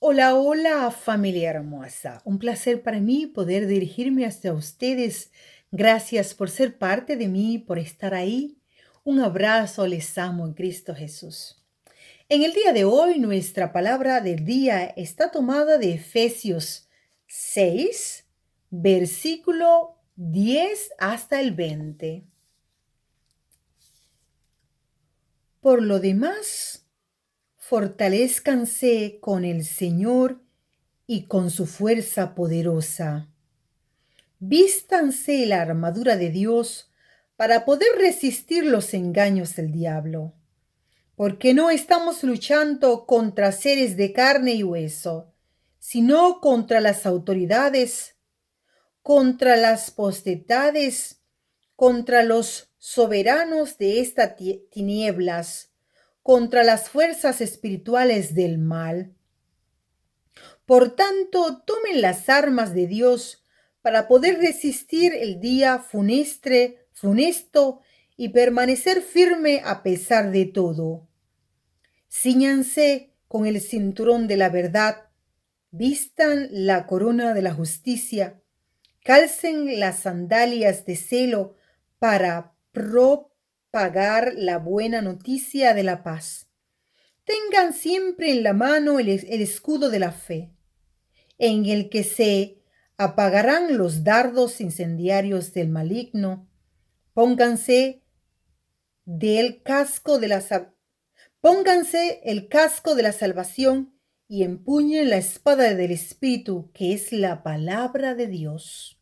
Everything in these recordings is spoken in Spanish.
Hola, hola familia hermosa. Un placer para mí poder dirigirme hacia ustedes. Gracias por ser parte de mí, por estar ahí. Un abrazo, les amo en Cristo Jesús. En el día de hoy, nuestra palabra del día está tomada de Efesios 6, versículo 10 hasta el 20. Por lo demás, fortalezcanse con el Señor y con su fuerza poderosa. Vístanse la armadura de Dios para poder resistir los engaños del diablo, porque no estamos luchando contra seres de carne y hueso, sino contra las autoridades, contra las potestades, contra los soberanos de estas tinieblas, contra las fuerzas espirituales del mal. Por tanto, tomen las armas de Dios para poder resistir el día funesto y permanecer firme a pesar de todo. Cíñanse con el cinturón de la verdad, vistan la corona de la justicia, calcen las sandalias de celo para propagar la buena noticia de la paz. Tengan siempre en la mano el escudo de la fe, en el que se apagarán los dardos incendiarios del maligno. Pónganse del casco de la Pónganse el casco de la salvación y empuñen la espada del Espíritu, que es la palabra de Dios.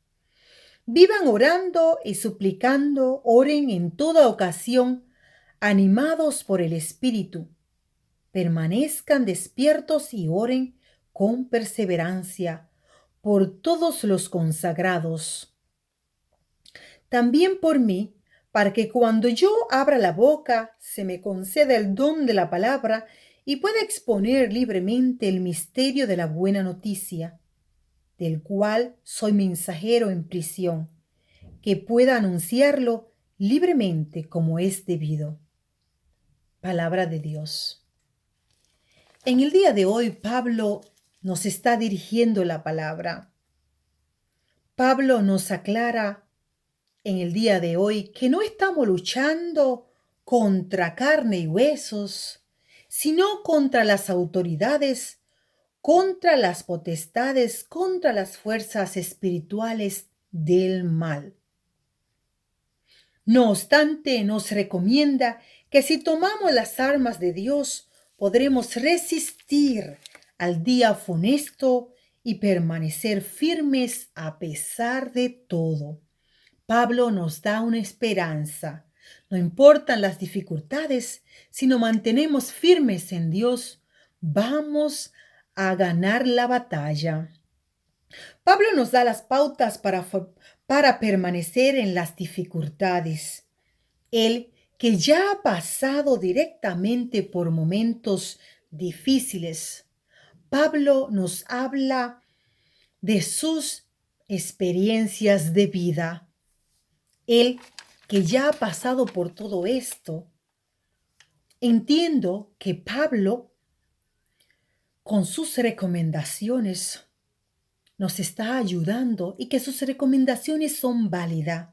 Vivan orando y suplicando, oren en toda ocasión, animados por el Espíritu. Permanezcan despiertos y oren con perseverancia por todos los consagrados, también por mí, para que cuando yo abra la boca se me conceda el don de la palabra y pueda exponer libremente el misterio de la buena noticia, del cual soy mensajero en prisión, que pueda anunciarlo libremente como es debido. Palabra de Dios. En el día de hoy, Pablo nos está dirigiendo la palabra. Pablo nos aclara en el día de hoy que no estamos luchando contra carne y huesos, sino contra las autoridades, contra las potestades, contra las fuerzas espirituales del mal. No obstante, nos recomienda que si tomamos las armas de Dios, podremos resistir al día funesto y permanecer firmes a pesar de todo. Pablo nos da una esperanza. No importan las dificultades, si nos mantenemos firmes en Dios, vamos a ganar la batalla. Pablo nos da las pautas para permanecer en las dificultades. Él, que ya ha pasado directamente por momentos difíciles, Pablo nos habla de sus experiencias de vida. Él, que ya ha pasado por todo esto, entiendo que Pablo, con sus recomendaciones, nos está ayudando y que sus recomendaciones son válidas,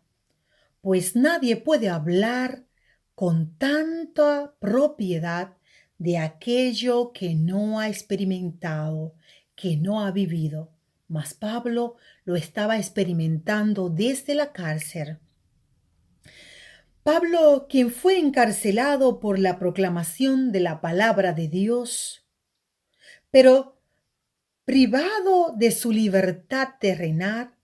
pues nadie puede hablar con tanta propiedad de aquello que no ha experimentado, que no ha vivido. Mas Pablo lo estaba experimentando desde la cárcel. Pablo, quien fue encarcelado por la proclamación de la palabra de Dios, pero privado de su libertad terrenal,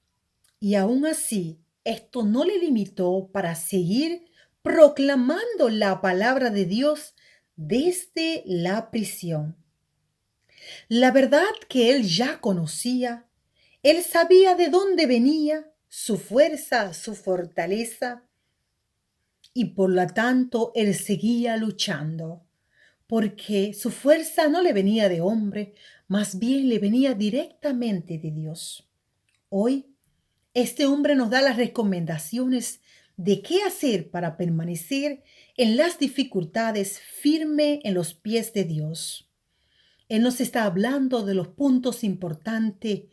y aún así esto no le limitó para seguir proclamando la palabra de Dios desde la prisión. La verdad que él ya conocía, él sabía de dónde venía su fuerza, su fortaleza, y por lo tanto él seguía luchando, porque su fuerza no le venía de hombre, más bien le venía directamente de Dios. Hoy, este hombre nos da las recomendaciones de qué hacer para permanecer en las dificultades firme en los pies de Dios. Él nos está hablando de los puntos importantes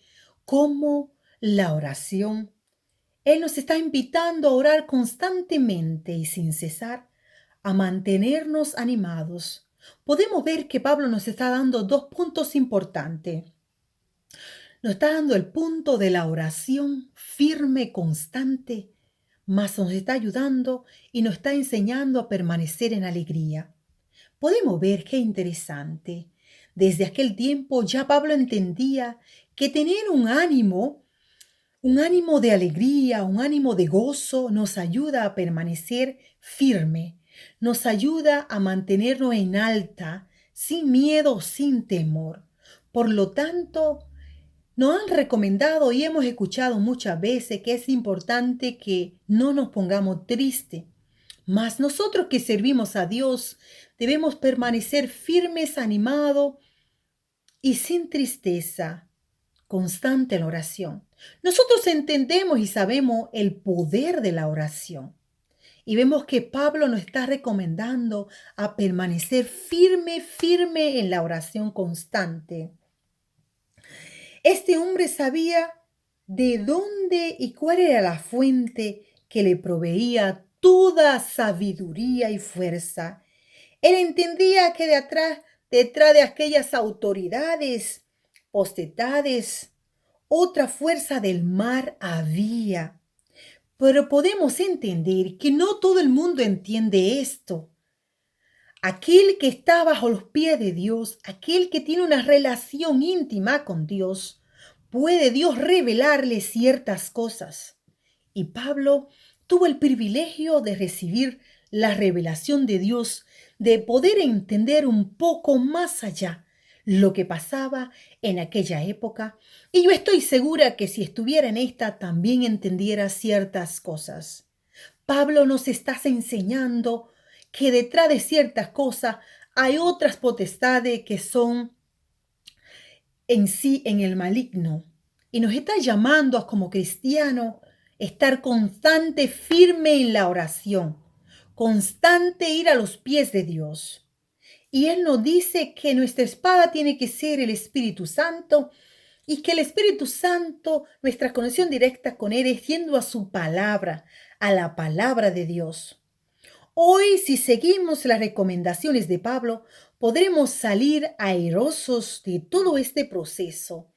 como la oración. Él nos está invitando a orar constantemente y sin cesar, a mantenernos animados. Podemos ver que Pablo nos está dando dos puntos importantes. Nos está dando el punto de la oración firme, constante, mas nos está ayudando y nos está enseñando a permanecer en alegría. Podemos ver qué interesante. Desde aquel tiempo ya Pablo entendía que tener un ánimo de alegría, un ánimo de gozo, nos ayuda a permanecer firme, nos ayuda a mantenernos en alta, sin miedo, sin temor. Por lo tanto, nos han recomendado y hemos escuchado muchas veces que es importante que no nos pongamos tristes. Mas nosotros que servimos a Dios debemos permanecer firmes, animados y sin tristeza, constante en la oración. Nosotros entendemos y sabemos el poder de la oración. Y vemos que Pablo nos está recomendando a permanecer firme en la oración constante. Este hombre sabía de dónde y cuál era la fuente que le proveía toda sabiduría y fuerza. Él entendía que detrás de aquellas autoridades, potestades, otra fuerza del mar había. Pero podemos entender que no todo el mundo entiende esto. Aquel que está bajo los pies de Dios, aquel que tiene una relación íntima con Dios, puede Dios revelarle ciertas cosas. Y Pablo tuvo el privilegio de recibir la revelación de Dios, de poder entender un poco más allá lo que pasaba en aquella época. Y yo estoy segura que si estuviera en esta también entendiera ciertas cosas. Pablo nos está enseñando que detrás de ciertas cosas hay otras potestades que son en sí en el maligno. Y nos está llamando a como cristiano estar constante, firme en la oración, constante ir a los pies de Dios. Y Él nos dice que nuestra espada tiene que ser el Espíritu Santo y que el Espíritu Santo, nuestra conexión directa con Él es yendo a su palabra, a la palabra de Dios. Hoy, si seguimos las recomendaciones de Pablo, podremos salir airosos de todo este proceso.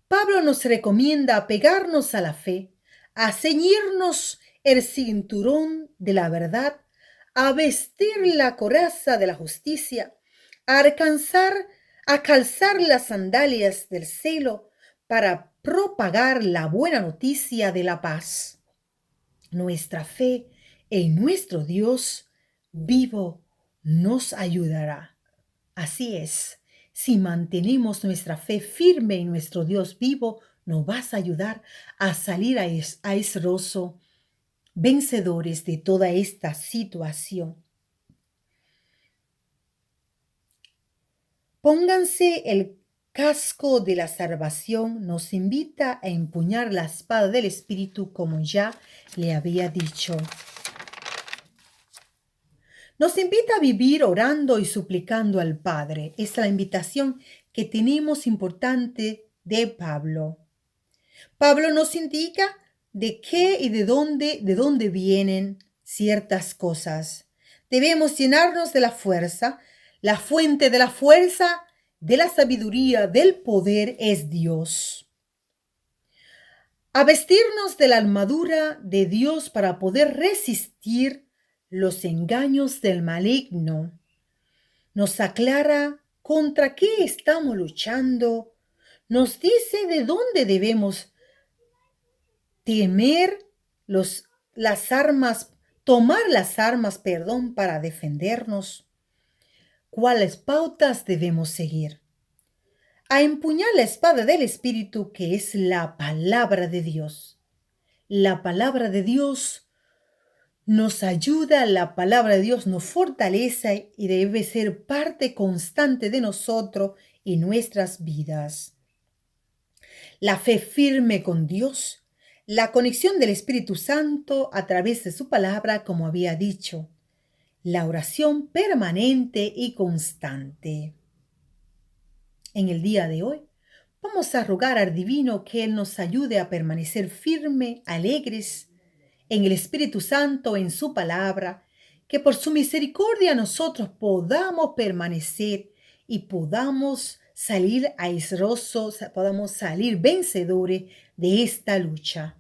Pablo nos recomienda apegarnos a la fe, a ceñirnos el cinturón de la verdad, a vestir la coraza de la justicia, a calzar las sandalias del celo para propagar la buena noticia de la paz. Nuestra fe en nuestro Dios vivo nos ayudará. Así es, si mantenemos nuestra fe firme en nuestro Dios vivo, nos vas a ayudar a salir airoso, vencedores de toda esta situación. Pónganse el casco de la salvación, nos invita a empuñar la espada del Espíritu como ya le había dicho. Nos invita a vivir orando y suplicando al Padre. Es la invitación que tenemos importante de Pablo. Pablo nos indica de qué y de dónde vienen ciertas cosas. Debemos llenarnos de la fuerza. La fuente de la fuerza, de la sabiduría, del poder es Dios. A vestirnos de la armadura de Dios para poder resistir los engaños del maligno. Nos aclara contra qué estamos luchando. Nos dice de dónde debemos tomar las armas, para defendernos. ¿Cuáles pautas debemos seguir? A empuñar la espada del Espíritu, que es la palabra de Dios. La palabra de Dios nos ayuda, la palabra de Dios nos fortalece y debe ser parte constante de nosotros y nuestras vidas. La fe firme con Dios, la conexión del Espíritu Santo a través de su palabra, como había dicho, la oración permanente y constante. En el día de hoy, vamos a rogar al Divino que Él nos ayude a permanecer firmes, alegres, en el Espíritu Santo, en su palabra, que por su misericordia nosotros podamos permanecer y podamos salir airosos, podamos salir vencedores de esta lucha.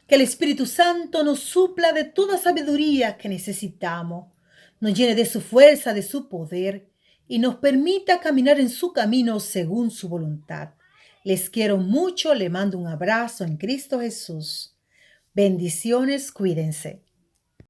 Que el Espíritu Santo nos supla de toda sabiduría que necesitamos, nos llene de su fuerza, de su poder y nos permita caminar en su camino según su voluntad. Les quiero mucho, le mando un abrazo en Cristo Jesús. Bendiciones, cuídense.